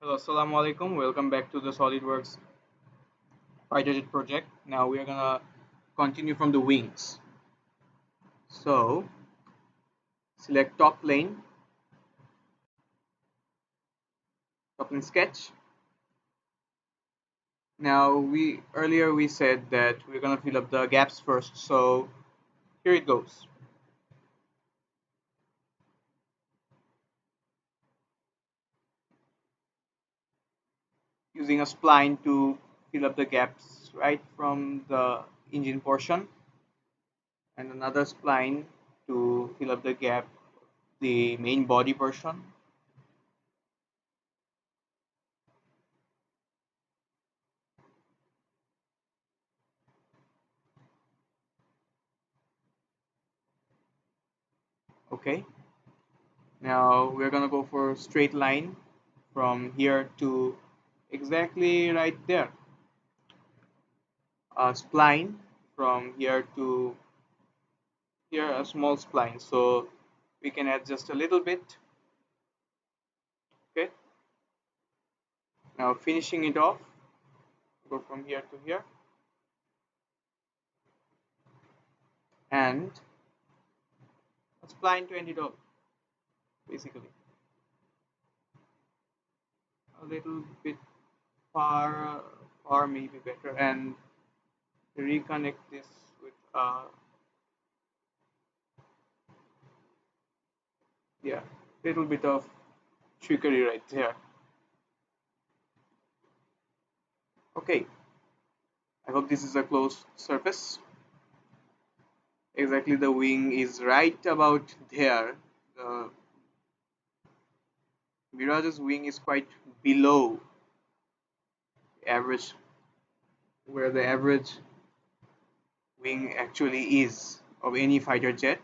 Hello, assalamu alaikum. Welcome back to the SolidWorks fighter jet project. Now we are gonna continue from the wings. So select top plane sketch. Now we earlier we said that we're gonna fill up the gaps first. So here it goes. Using a spline to fill up the gaps right from the engine portion, and another spline to fill up the gap, the main body portion. Okay. Now we're gonna go for straight line from here to exactly right there. A spline from here to here, a small spline. So we can add just a little bit. Okay. Now finishing it off, go from here to here, and a spline to end it off. Basically, a little bit far may be better, and reconnect this with yeah, little bit of trickery right there. Okay, I hope this is a closed surface. Exactly, the wing is right about there. The Mirage's wing is quite below average, where the average wing actually is of any fighter jet.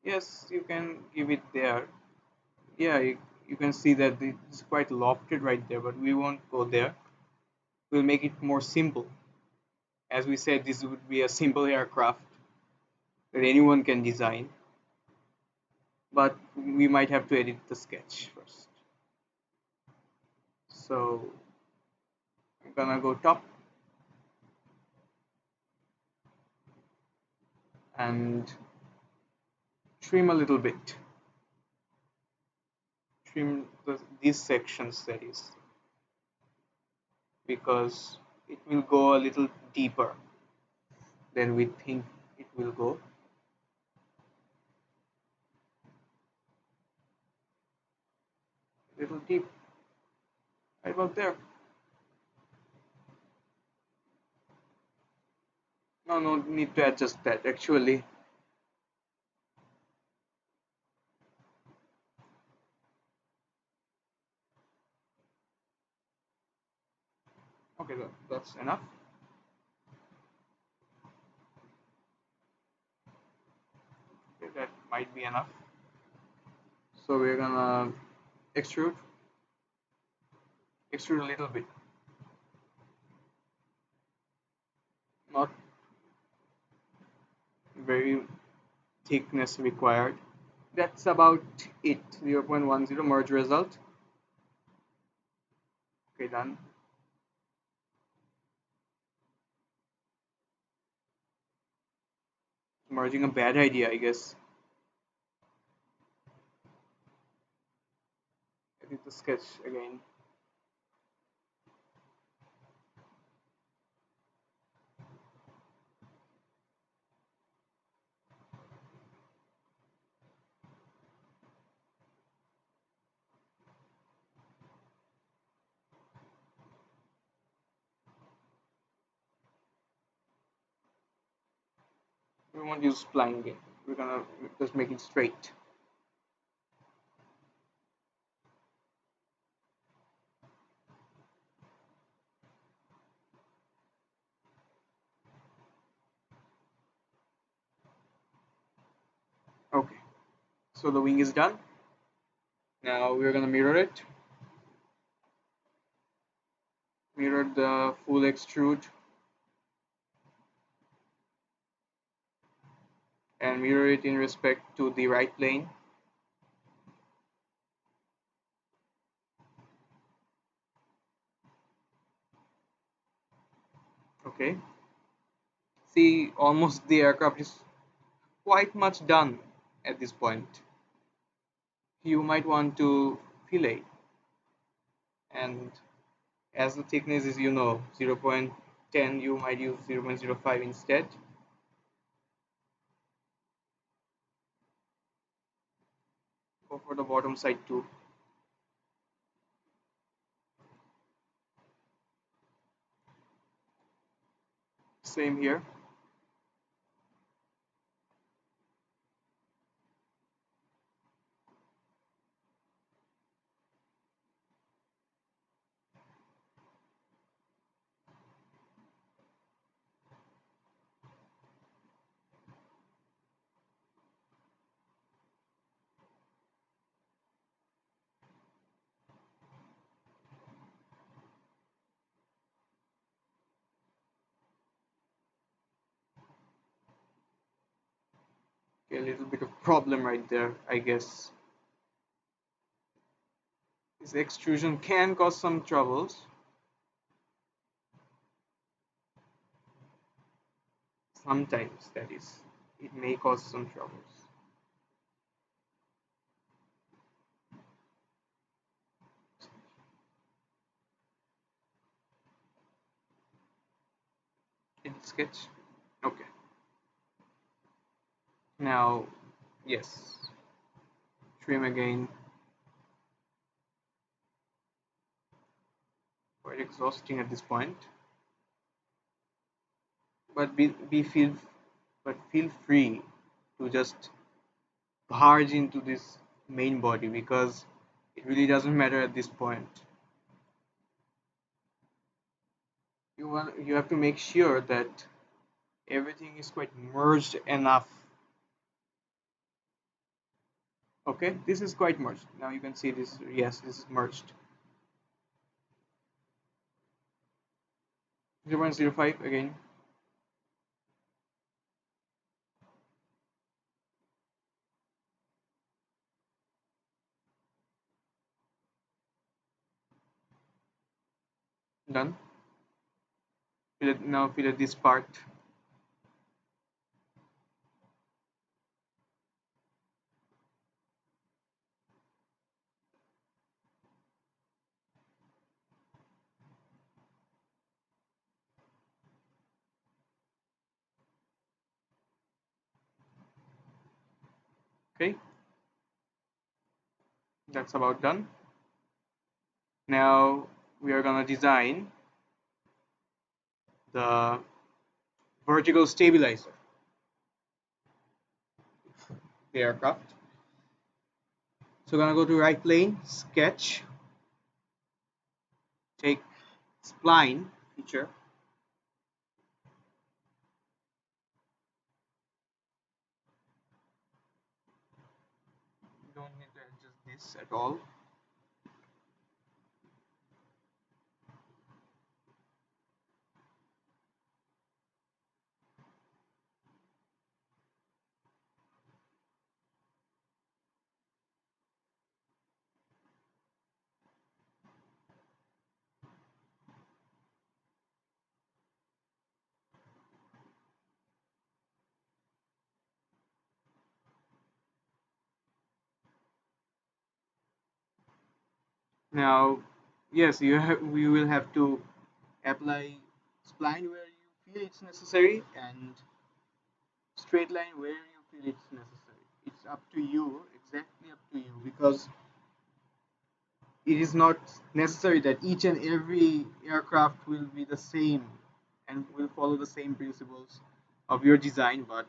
Yes, you can give it there. Yeah, you can see that it's quite lofted right there, but we won't go there. We'll make it more simple. As we said, this would be a simple aircraft that anyone can design, but we might have to edit the sketch first. So I'm gonna go top and trim a little bit. Trim these sections, that is, because it will go a little deeper than we think it will go. Little deep, right about there. No need to adjust that actually. Okay, that's enough. Okay, that might be enough. So we're gonna extrude, extrude a little bit, not very thickness required. That's about it. 0.10 merge result. Okay, done. Merging a bad idea, I guess. Edit the sketch again. We won't use spline again. We're gonna just make it straight. Okay, so the wing is done. Now we're gonna mirror the full extrude, and mirror it in respect to the right plane. Okay, see, almost the aircraft is quite much done at this point. You might want to fillet, and as the thickness is 0.10, you might use 0.05 instead. Go for the bottom side too. Same here. Okay, a little bit of problem right there, I guess. This extrusion can cause some troubles. Sometimes, that is. It may cause some troubles. In sketch. Okay. Now, yes. Trim again. Quite exhausting at this point. But be feel but feel free to just barge into this main body because it really doesn't matter at this point. You have to make sure that everything is quite merged enough. Okay, this is quite merged. Now you can see this. Yes, this is merged. 0.05 again. Done. Now fill this part. Okay, that's about done. Now we are gonna design the vertical stabilizer, the aircraft. So we're gonna go to right plane, sketch, take spline feature. You don't need to adjust this at all. Now, yes, we will have to apply spline where you feel it's necessary and straight line where you feel it's necessary. It's up to you, exactly up to you, because it is not necessary that each and every aircraft will be the same and will follow the same principles of your design, but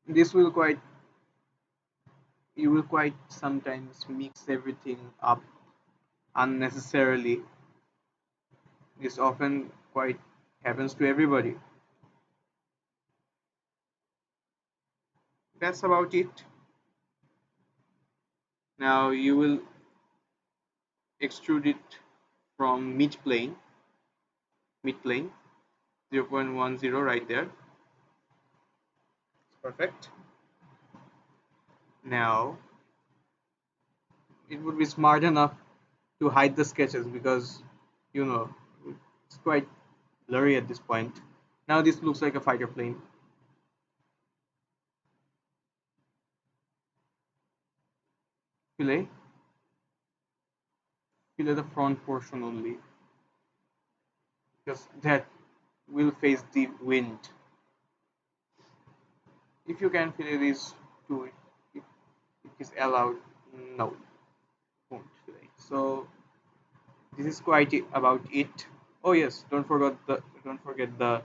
this will quite you will quite sometimes mix everything up unnecessarily. This often quite happens to everybody. That's about it. Now you will extrude it from mid plane 0.10 right there. Perfect. Now it would be smart enough to hide the sketches because you know it's quite blurry at this point. Now this looks like a fighter plane. Fillet, fillet the front portion only because that will face the wind. If you can fillet this too, if it is allowed, no, won't fillet. So this is quite about it. Oh yes, don't forget the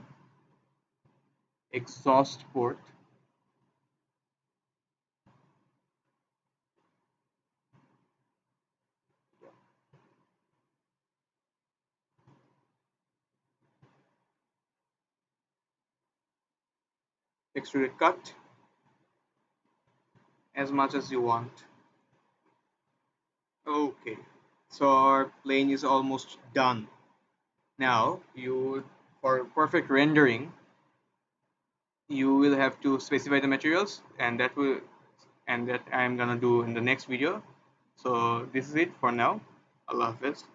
exhaust port. Extruded cut as much as you want. Okay, so our plane is almost done. Now you, for perfect rendering, you will have to specify the materials, and that I'm gonna do in the next video. So this is it for now. Allah Hafiz.